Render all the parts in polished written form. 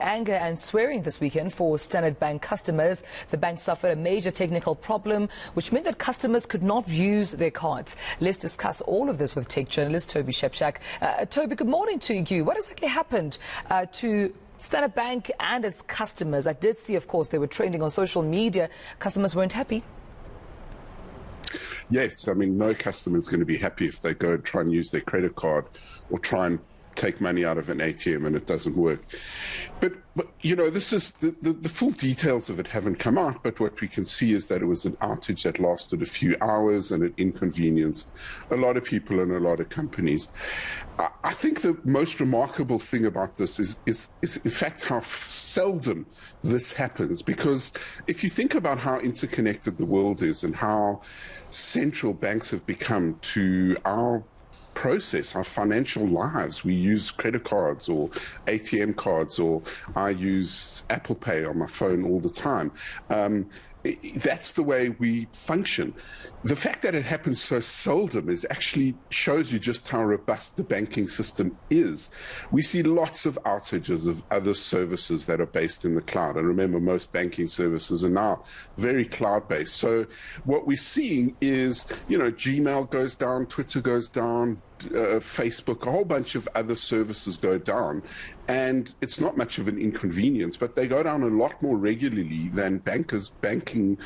Anger and swearing this weekend for Standard Bank customers. The bank suffered a major technical problem, which meant that customers could not use their cards. Let's discuss all of this with tech journalist Toby Shapshak. Toby, good morning to you. What exactly happened to Standard Bank and its customers? I did see, of course, they were trending on social media. Customers weren't happy. Yes, I mean, no customer is going to be happy if they go and try and use their credit card or try and take money out of an ATM and it doesn't work. But you know, this is the full details of it haven't come out, but what we can see is that it was an outage that lasted a few hours and it inconvenienced a lot of people and a lot of companies. I think the most remarkable thing about this is in fact how seldom this happens, because if you think about how interconnected the world is and how central banks have become to our process, our financial lives. We use credit cards or ATM cards, or I use Apple Pay on my phone all the time. That's the way we function. The fact that it happens so seldom actually shows you just how robust the banking system is. We see lots of outages of other services that are based in the cloud. And remember, most banking services are now very cloud-based. So what we're seeing is, you know, Gmail goes down, Twitter goes down, Facebook, a whole bunch of other services go down, and it's not much of an inconvenience, but they go down a lot more regularly than banking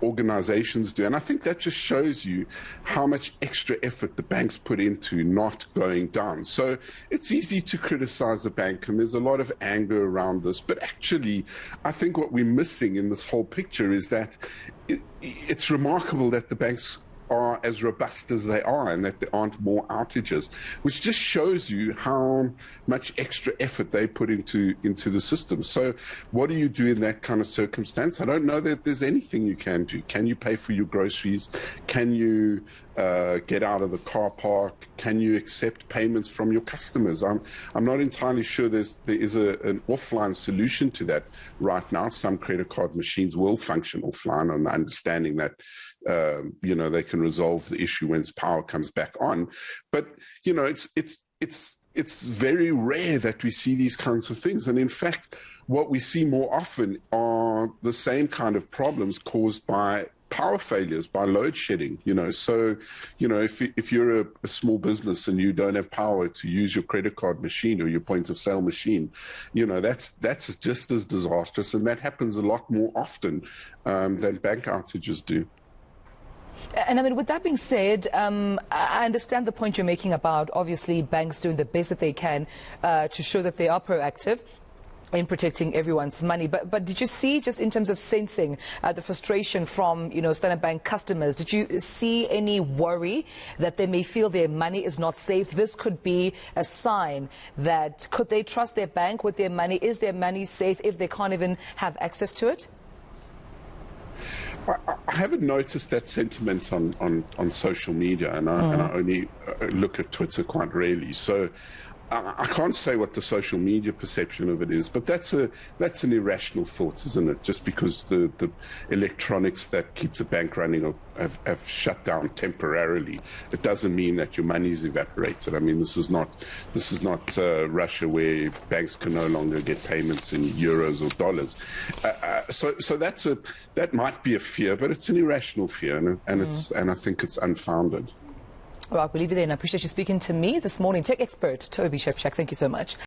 organizations do. And I think that just shows you how much extra effort the banks put into not going down. So it's easy to criticize the bank, and there's a lot of anger around this, but actually I think what we're missing in this whole picture is that it's remarkable that the banks are as robust as they are and that there aren't more outages, which just shows you how much extra effort they put into the system. So what do you do in that kind of circumstance? I don't know that there's anything you can do. Can you pay for your groceries? Can you get out of the car park? Can you accept payments from your customers? I'm not entirely sure there is an offline solution to that right now. Some credit card machines will function offline, on the understanding that you know, they can resolve the issue when power comes back on. But you know, it's very rare that we see these kinds of things. And in fact, what we see more often are the same kind of problems caused by power failures, by load shedding. You know, so you know, if you're a small business and you don't have power to use your credit card machine or your point of sale machine, you know, that's just as disastrous, and that happens a lot more often than bank outages do. And I mean, with that being said, I understand the point you're making about obviously banks doing the best that they can to show that they are proactive in protecting everyone's money. But did you see, just in terms of sensing the frustration from, you know, Standard Bank customers, did you see any worry that they may feel their money is not safe? This could be a sign that, could they trust their bank with their money? Is their money safe if they can't even have access to it? I haven't noticed that sentiment on social media, and I only look at Twitter quite rarely. So I can't say what the social media perception of it is, but that's an irrational thought, isn't it? Just because the electronics that keep the bank running have shut down temporarily, it doesn't mean that your money's evaporated. I mean, this is not Russia, where banks can no longer get payments in euros or dollars. So that might be a fear, but it's an irrational fear, and I think it's unfounded. Well, I'll leave you there, and I appreciate you speaking to me this morning. Tech expert Toby Shapshak, thank you so much.